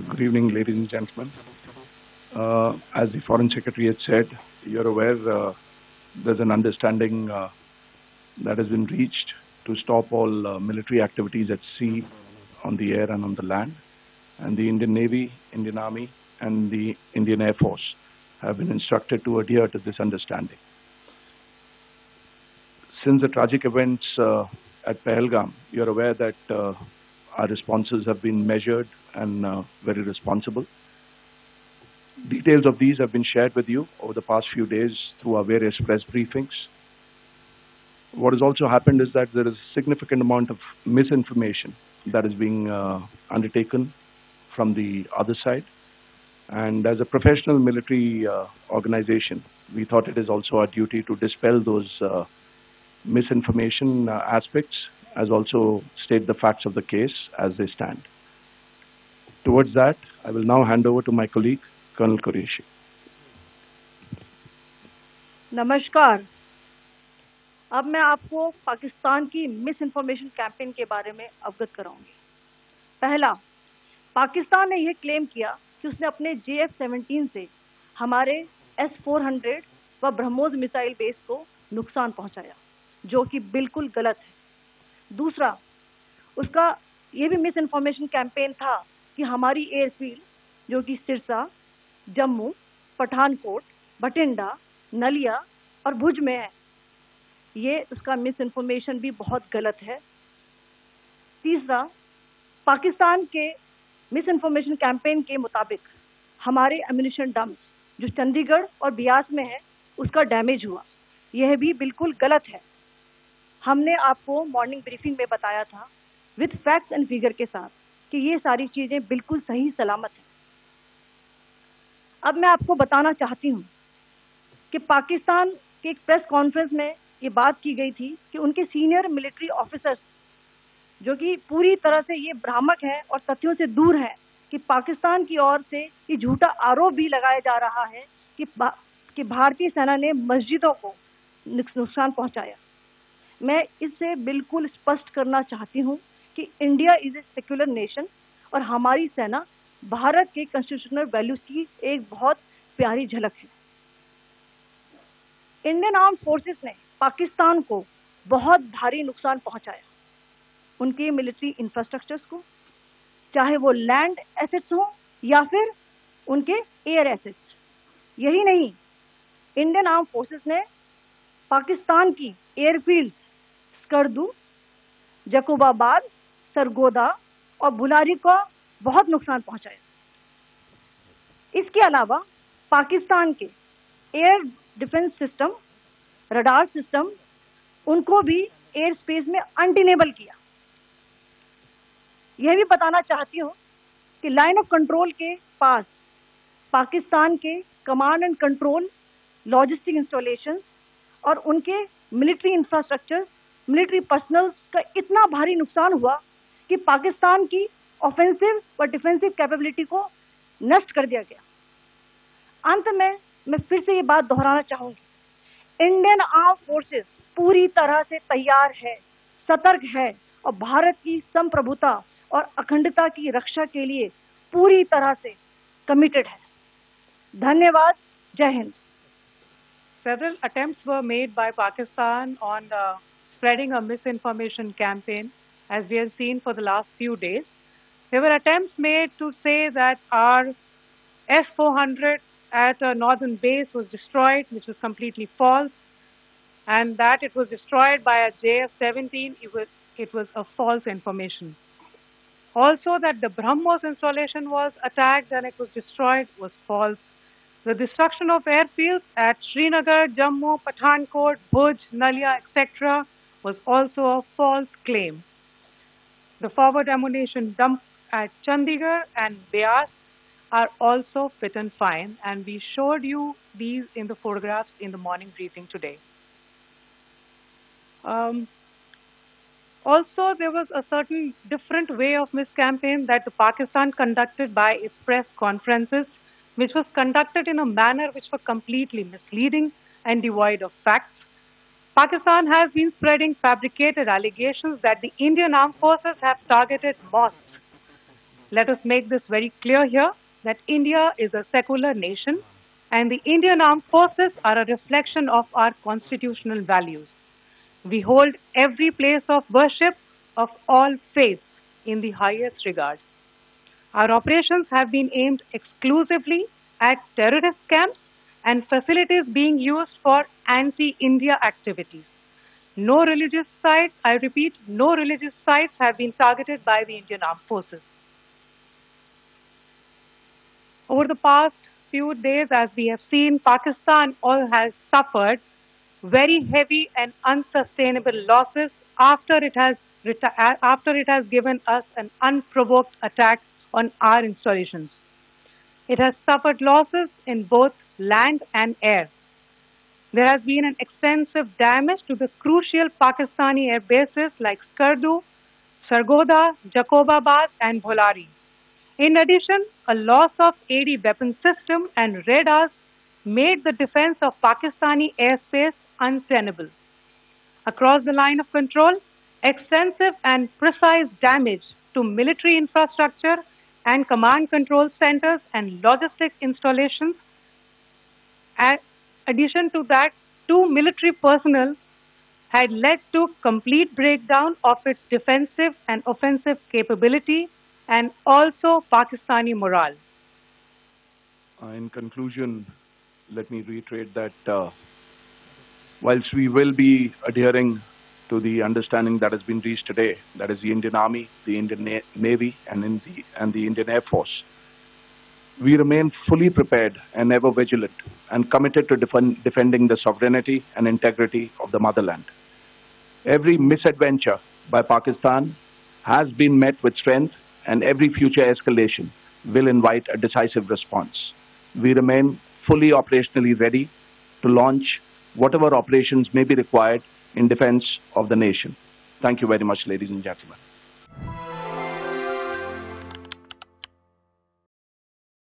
Good evening, ladies and gentlemen. As the Foreign Secretary had said, you're aware there's an understanding that has been reached to stop all military activities at sea, on the air and on the land. And the Indian Navy, Indian Army and the Indian Air Force have been instructed to adhere to this understanding. Since the tragic events at Pahalgam, you're aware that our responses have been measured and very responsible. Details of these have been shared with you over the past few days through our various press briefings. What has also happened is that there is a significant amount of misinformation that is being undertaken from the other side. And as a professional military organization, we thought it is also our duty to dispel those misinformation aspects, as also state the facts of the case as they stand. Towards that, I will now hand over to my colleague, Colonel Qureshi. नमस्कार। अब मैं आपको पाकिस्तान की miss information campaign के बारे में अवगत कराऊंगी। पहला, पाकिस्तान ने यह क्लेम किया कि उसने अपने JF-17 से हमारे S-400 व ब्रह्मोस मिसाइल बेस को नुकसान पहुंचाया, जो कि बिल्कुल गलत है। दूसरा, उसका यह भी मिस इन्फॉर्मेशन कैंपेन था कि हमारी एयरफील्ड, जो कि सिरसा, जम्मू, पठानकोट, बठिंडा, नलिया और भुज में है, ये उसका मिस इन्फॉर्मेशन भी बहुत गलत है। तीसरा, पाकिस्तान के मिस इन्फॉर्मेशन कैंपेन के मुताबिक हमारे एम्यूनिशन डम्प्स जो चंडीगढ़ और बियास में है, उसका डैमेज हुआ, यह भी बिल्कुल गलत है। हमने आपको मॉर्निंग ब्रीफिंग में बताया था विद फैक्ट्स एंड फिगर के साथ कि ये सारी चीजें बिल्कुल सही सलामत हैं। अब मैं आपको बताना चाहती हूँ कि पाकिस्तान के एक प्रेस कॉन्फ्रेंस में ये बात की गई थी कि उनके सीनियर मिलिट्री ऑफिसर्स, जो कि पूरी तरह से ये भ्रामक है और तथ्यों से दूर है, कि पाकिस्तान की ओर से ये झूठा आरोप भी लगाया जा रहा है कि भारतीय सेना ने मस्जिदों को नुकसान पहुंचाया। मैं इससे बिल्कुल स्पष्ट करना चाहती हूं कि India is a secular nation और हमारी सेना भारत के कॉन्स्टिट्यूशनल वैल्यूज की एक बहुत प्यारी झलक है। इंडियन आर्म फोर्सेस ने पाकिस्तान को बहुत भारी नुकसान पहुंचाया, उनके मिलिट्री इंफ्रास्ट्रक्चर्स को, चाहे वो लैंड एसेट्स हो या फिर उनके एयर एसेट्स। यही नहीं, इंडियन आर्म फोर्सेस ने पाकिस्तान की एयरफील्ड स्कर्दू, जकोबाबाद, सरगोदा और बुलारी को बहुत नुकसान पहुंचाया। इसके अलावा पाकिस्तान के air defence system, radar system, उनको भी एयर स्पेस में अनडिनेबल किया। यह भी बताना चाहती हूँ कि लाइन ऑफ कंट्रोल के पास पाकिस्तान के command and control, logistic installation और उनके मिलिट्री इंफ्रास्ट्रक्चर, मिलिट्री पर्सनल का इतना भारी नुकसान हुआ कि पाकिस्तान की ऑफेंसिव व डिफेंसिव कैपेबिलिटी को नष्ट कर दिया गया। अंत में मैं फिर से ये बात दोहराना चाहूंगी, इंडियन आर्म फोर्सेस पूरी तरह से तैयार है, सतर्क है और भारत की संप्रभुता और अखंडता की रक्षा के लिए पूरी तरह से कमिटेड है। धन्यवाद। जय Hind. Several attempts were made by Pakistan on spreading a misinformation campaign, as we have seen for the last few days. There were attempts made to say that our S-400 at a northern base was destroyed, which was completely false, and that it was destroyed by a JF-17. It was a false information. Also, that the BrahMos installation was attacked and it was destroyed was false. The destruction of airfields at Srinagar, Jammu, Pathankot, Bhuj, Nalia, etc. was also a false claim. The forward ammunition dump at Chandigarh and Beas are also fit and fine, and we showed you these in the photographs in the morning briefing today. Also, there was a certain different way of miscampaign that the Pakistan conducted by its press conferences, which was conducted in a manner which was completely misleading and devoid of facts. Pakistan has been spreading fabricated allegations that the Indian armed forces have targeted mosques. Let us make this very clear here that India is a secular nation and the Indian Armed Forces are a reflection of our constitutional values. We hold every place of worship of all faiths in the highest regard. Our operations have been aimed exclusively at terrorist camps and facilities being used for anti-India activities. No religious sites, I repeat, no religious sites have been targeted by the Indian Armed Forces. Over the past few days, as we have seen, Pakistan has suffered very heavy and unsustainable losses after it has given us an unprovoked attack on our installations. It has suffered losses in both land and air. There has been an extensive damage to the crucial Pakistani air bases like Skardu, Sargodha, Jacobabad and Bholari. In addition, a loss of AD weapon system and radars made the defense of Pakistani airspace untenable. Across the line of control, extensive and precise damage to military infrastructure and command control centers and logistic installations. In addition to that, 2 military personnel had led to complete breakdown of its defensive and offensive capability and also Pakistani morale. In conclusion, let me reiterate that whilst we will be adhering to the understanding that has been reached today, that is the Indian Army, the Indian Navy, and the Indian Air Force, we remain fully prepared and ever vigilant and committed to defending the sovereignty and integrity of the motherland. Every misadventure by Pakistan has been met with strength, and every future escalation will invite a decisive response. We remain fully operationally ready to launch whatever operations may be required in defense of the nation. Thank you very much, ladies and gentlemen.